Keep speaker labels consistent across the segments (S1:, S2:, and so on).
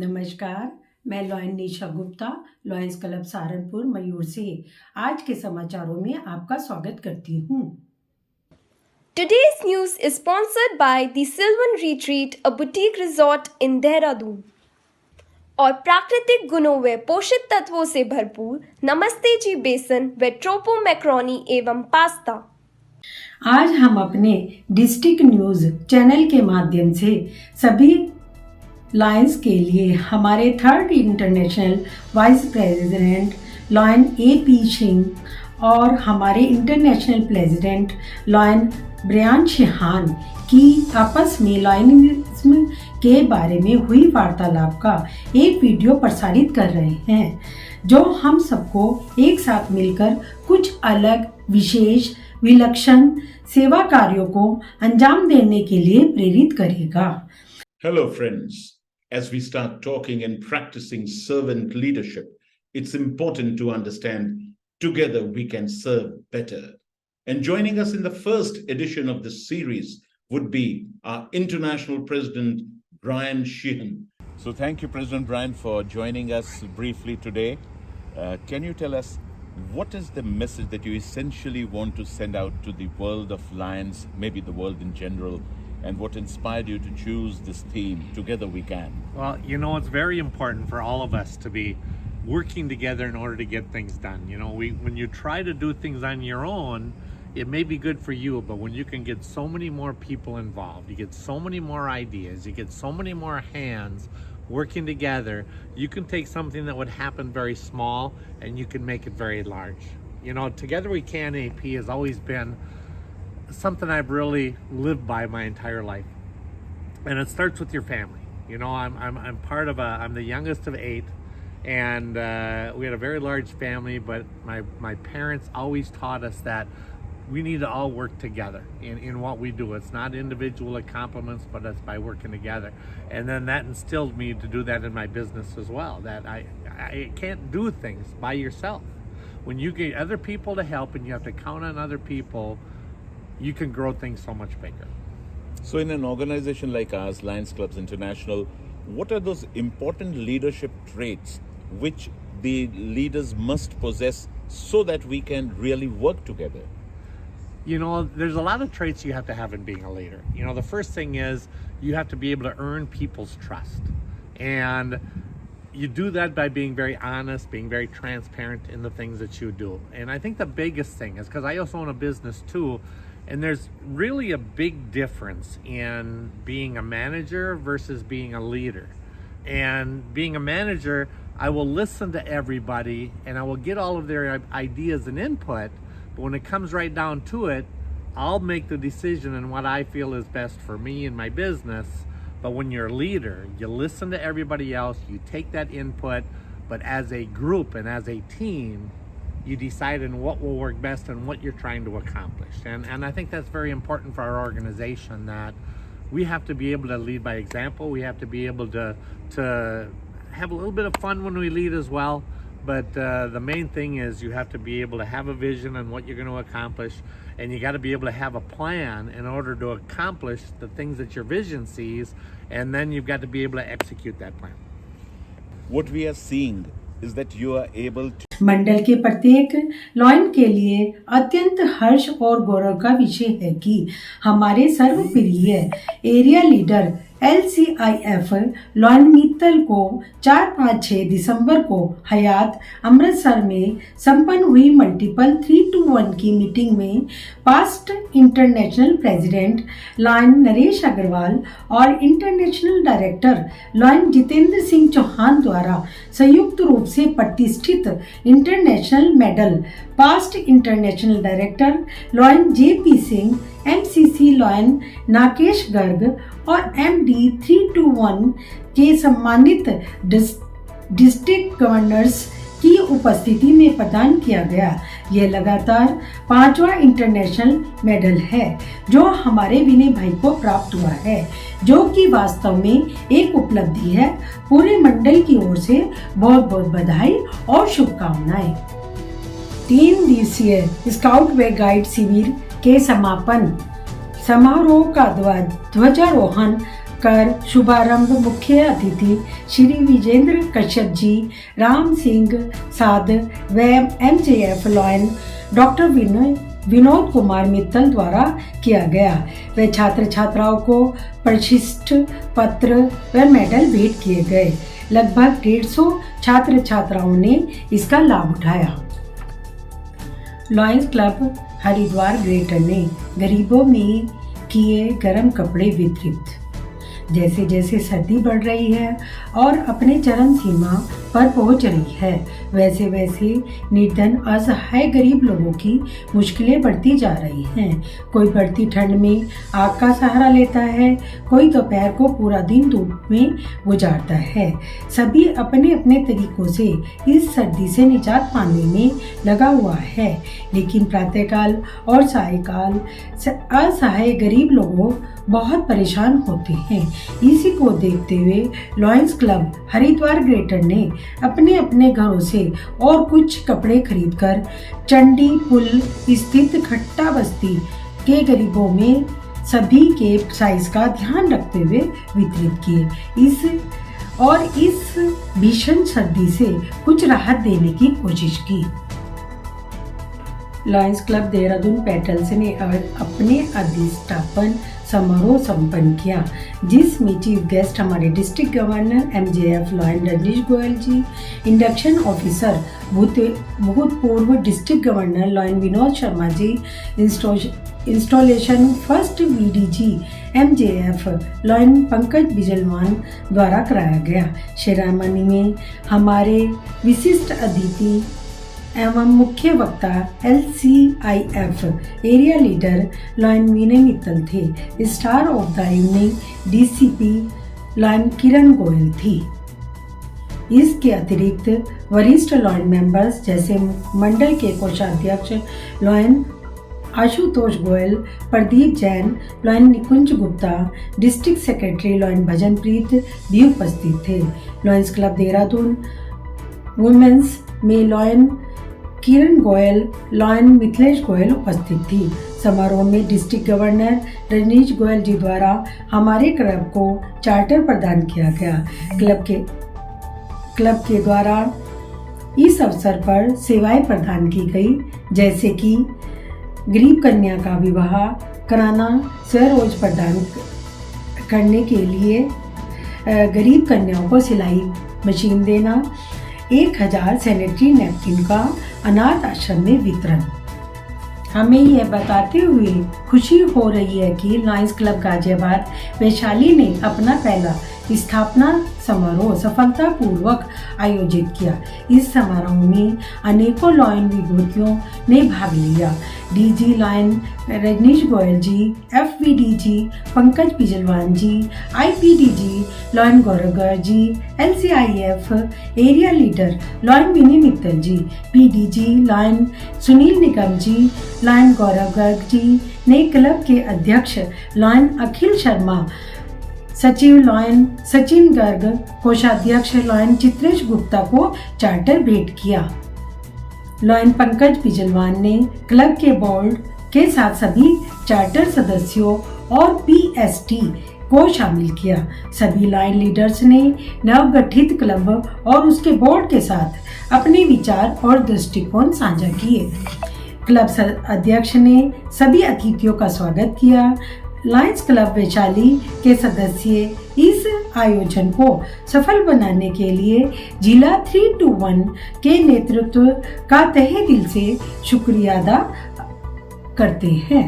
S1: नमस्कार, मैं लॉयन निशा Gupta lions club Saharanpur मयूर से आज के समाचारों में आपका स्वागत करती हूँ।
S2: Today's news is sponsored by the Sylvan Retreat, a boutique resort in Dehradun. और प्राकृतिक गुणों व पोषक तत्वों से भरपूर नमस्ते जी बेसन व ट्रोपो मैक्रोनी एवं पास्ता।
S1: आज हम अपने डिस्ट्रिक्ट न्यूज चैनल के माध्यम से सभी लॉयंस के लिए हमारे third international vice president lion A.P. Singh और हमारे international president lion Brian Sheehan की आपस में लॉयनिज्म के बारे में हुई वार्तालाप का एक वीडियो प्रसारित कर रहे हैं, जो हम सबको एक साथ मिलकर कुछ अलग, विशेष, विलक्षण सेवा कार्यों को अंजाम देने के लिए प्रेरित करेगा।
S3: Hello friends, as we start talking and practicing servant leadership, it's important to understand together we can serve better. And joining us in the first edition of this series would be our International President, Brian Sheehan. So thank you, President Brian, for joining us briefly today. Can you tell us what is the message that you essentially want to send out to the world of Lions, maybe the world in general, and what inspired you to choose this theme, Together We Can?
S4: Well, it's very important for all of us to be working together in order to get things done. When you try to do things on your own, it may be good for you, but when you can get so many more people involved, you get so many more ideas, you get so many more hands working together, you can take something that would happen very small and you can make it very large. Together We Can AP has always been something I've really lived by my entire life, and it starts with your family. I'm part of I'm the youngest of 8, and we had a very large family, but my parents always taught us that we need to all work together in what we do. It's not individual accomplishments, but it's by working together. And then that instilled me to do that in my business as well, that I can't do things by yourself. When you get other people to help and you have to count on other people, you can grow things so much bigger.
S3: So in an organization like ours, Lions Clubs International, what are those important leadership traits which the leaders must possess so that we can really work together?
S4: There's a lot of traits you have to have in being a leader. The first thing is you have to be able to earn people's trust. And you do that by being very honest, being very transparent in the things that you do. And I think the biggest thing is, because I also own a business too, and there's really a big difference in being a manager versus being a leader. And being a manager, I will listen to everybody and I will get all of their ideas and input, but when it comes right down to it, I'll make the decision on what I feel is best for me and my business. But when you're a leader, you listen to everybody else, you take that input, but as a group and as a team, you decide on what will work best and what you're trying to accomplish. And I think that's very important for our organization, that we have to be able to lead by example. We have to be able to have a little bit of fun when we lead as well. But the main thing is you have to be able to have a vision on what you're going to accomplish, and you got to be able to have a plan in order to accomplish the things that your vision sees, and then you've got to be able to execute that plan.
S3: What we are seeing is that you are able to
S1: मंडल के प्रत्येक lion के लिए अत्यंत हर्ष और गौरव का विषय है कि हमारे सर्वप्रिय area leader LCIF lion Mittal को 4-5-6 दिसंबर को हयात अमृतसर में संपन्न हुई मल्टीपल 3-1 की मीटिंग में past international president lion Naresh Agarwal और international director lion Jitendra Singh Chauhan द्वारा संयुक्त रूप से प्रतिष्ठित international medal past international director lion JP Singh, MCC lion Nakesh Garg और MD 321 के सम्मानित डिस्ट्रिक्ट गवर्नर्स की उपस्थिति में प्रदान किया गया। यह लगातार 5वां इंटरनेशनल मेडल है जो हमारे विनय भाई को प्राप्त हुआ है, जो कि वास्तव में एक उपलब्धि है। पूरे मंडल की ओर से बहुत बहुत बधाई और शुभकामनाएं। 3 दिवसीय स्काउट व गाइड शिविर के समापन समारोह का ध्वजारोहण कर शुभारंभ मुख्य अतिथि श्री विजेंद्र कश्यप जी, राम सिंह साध व MJF lion doctor Vinod Kumar Mittal द्वारा किया गया। व छात्र छात्राओं को प्रशिष्ट पत्र व मेडल भेंट किए गए। लगभग 150 छात्र छात्राओं ने इसका लाभ उठाया। लॉयंस क्लब हरिद्वार ग्रेटर ने गरीबों में किए गर्म कपड़े वितरित। जैसे जैसे सर्दी बढ़ रही है और अपने चरम सीमा पर पहुंच रही है, वैसे वैसे निर्धन असहाय गरीब लोगों की मुश्किलें बढ़ती जा रही हैं। कोई बढ़ती ठंड में आग का सहारा लेता है, कोई दोपहर को पूरा दिन धूप में गुजारता है। सभी अपने अपने तरीकों से इस सर्दी से निजात पाने में लगा हुआ है, लेकिन प्रातःकाल और सायंकाल असहाय गरीब लोगों बहुत परेशान होते हैं। इसी को देखते हुए लॉयंस क्लब हरिद्वार ग्रेटर ने अपने अपने घरों से और कुछ कपड़े खरीदकर चंडी पुल स्थित खट्टा बस्ती के गरीबों में सभी के साइज का ध्यान रखते हुए वितरित किए। इस भीषण सर्दी से कुछ राहत देने की कोशिश की। लॉयंस क्लब देहरादून पेटल्स ने अपने अधिष्ठापन समारोह संपन्न किया, जिसमें चीफ गेस्ट हमारे district governor MJF lion Rajneesh Goyal ji, induction officer भूतपूर्व district governor lion Vinod Sharma ji, installation first VDG MJF lion Pankaj Bijalwan द्वारा कराया गया। सेरेमनी में हमारे विशिष्ट अतिथि एवं मुख्य वक्ता LCIF area leader lion Vinay Mittal थे। Star of the evening DCP lion Kiran Goyal थी। इसके अतिरिक्त वरिष्ठ लॉयन मेंबर्स जैसे मंडल के कोषाध्यक्ष लॉयन आशुतोष गोयल, प्रदीप जैन, लॉयन निकुंज गुप्ता, डिस्ट्रिक्ट सेक्रेटरी लॉयन भजनप्रीत भी उपस्थित थे। लॉयंस क्लब देहरादून वुमेन्स में लॉयन किरण गोयल, लॉयन मिथिलेश गोयल उपस्थित थी। समारोह में डिस्ट्रिक्ट गवर्नर रजनीश गोयल जी द्वारा हमारे क्लब को चार्टर प्रदान किया गया। क्लब के द्वारा इस अवसर पर सेवाएं प्रदान की गई, जैसे कि गरीब कन्या का विवाह कराना, स्वरोज प्रदान करने के लिए गरीब कन्याओं को सिलाई मशीन देना, 1000 सैनिटरी नैपकिन का अनाथ आश्रम में वितरण। हमें यह बताते हुए खुशी हो रही है कि लॉयंस क्लब गाजियाबाद वैशाली ने अपना पहला स्थापना समारोह सफलतापूर्वक आयोजित किया। इस समारोह में अनेकों लॉयन विभूतियों ने भाग लिया। DG लॉयन रजनीश गोयल जी, FVDG पंकज बिजलवान जी, IPDG लॉयन गौरव Garg ji, LCIF area leader lion Vinay Mittal जी, PDG लॉयन सुनील निगम जी, लॉयन गौरव गर्ग जी ने क्लब के अध्यक्ष लॉयन अखिल शर्मा, सचिव लॉयन सचिन गर्ग, कोषाध्यक्ष लॉयन चित्रेश गुप्ता को चार्टर भेंट किया। लॉयन पंकज बिजलवान ने क्लब के बोर्ड के साथ सभी चार्टर सदस्यों और PST को शामिल किया। सभी लॉयन लीडर्स ने नवगठित क्लब और उसके बोर्ड के साथ अपने विचार और दृष्टिकोण साझा किए। क्लब अध्यक्ष ने सभी अतिथियों का स्वागत किया। लॉयंस क्लब वैशाली के सदस्य इस आयोजन को सफल बनाने के लिए जिला 321 के नेतृत्व का तहे दिल से शुक्रिया अदा करते हैं।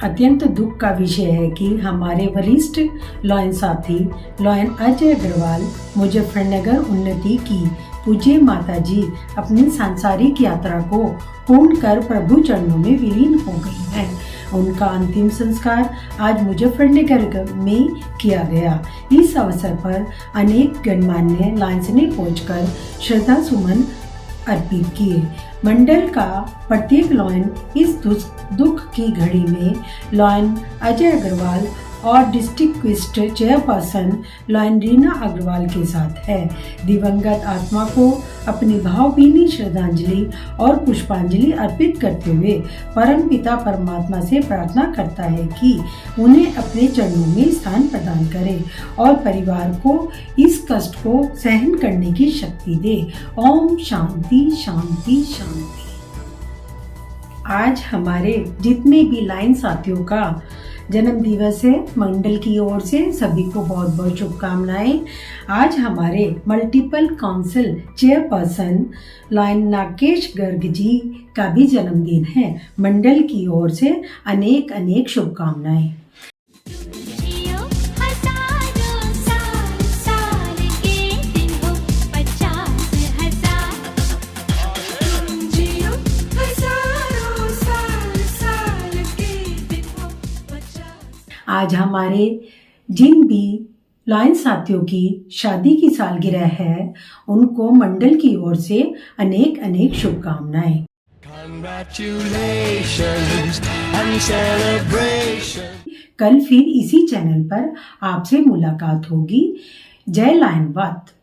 S1: अत्यंत दुख का विषय है कि हमारे वरिष्ठ लॉयन साथी लॉयन अजय अग्रवाल मुजफ्फरनगर उन्नति की पूज्य माता जी अपनी सांसारिक यात्रा को पूर्ण कर प्रभु चरणों में विलीन हो गई हैं। उनका अंतिम संस्कार आज मुजफ्फरनगर में किया गया। इस अवसर पर अनेक गणमान्य लॉयंस ने पहुंचकर श्रद्धा सुमन अर्पित किए। मंडल का प्रत्येक लॉयन इस दुख की घड़ी में लॉयन अजय अग्रवाल और district chairperson lion Reena Agarwal के साथ है। दिवंगत आत्मा को अपनी भावभीनी श्रद्धांजलि और पुष्पांजलि अर्पित करते हुए परमपिता परमात्मा से प्रार्थना करता है कि उन्हें अपने चरणों में स्थान प्रदान करे और परिवार को इस कष्ट को सहन करने की शक्ति दे। ओम शांति शांति शांति। आज हमारे जितने भी लाइन साथियों का जन्म दिवस है, मंडल की ओर से सभी को बहुत बहुत शुभकामनाएं। आज हमारे multiple council chairperson lion Nagesh Garg ji का भी जन्मदिन है। मंडल की ओर से अनेक अनेक शुभकामनाएं। आज हमारे जिन भी लाइन साथियों की शादी की सालगिरह है, उनको मंडल की ओर से अनेक अनेक शुभकामनाएं।
S5: Congratulations and celebration.
S1: कल फिर इसी चैनल पर आपसे मुलाकात होगी। जय लायनवाद।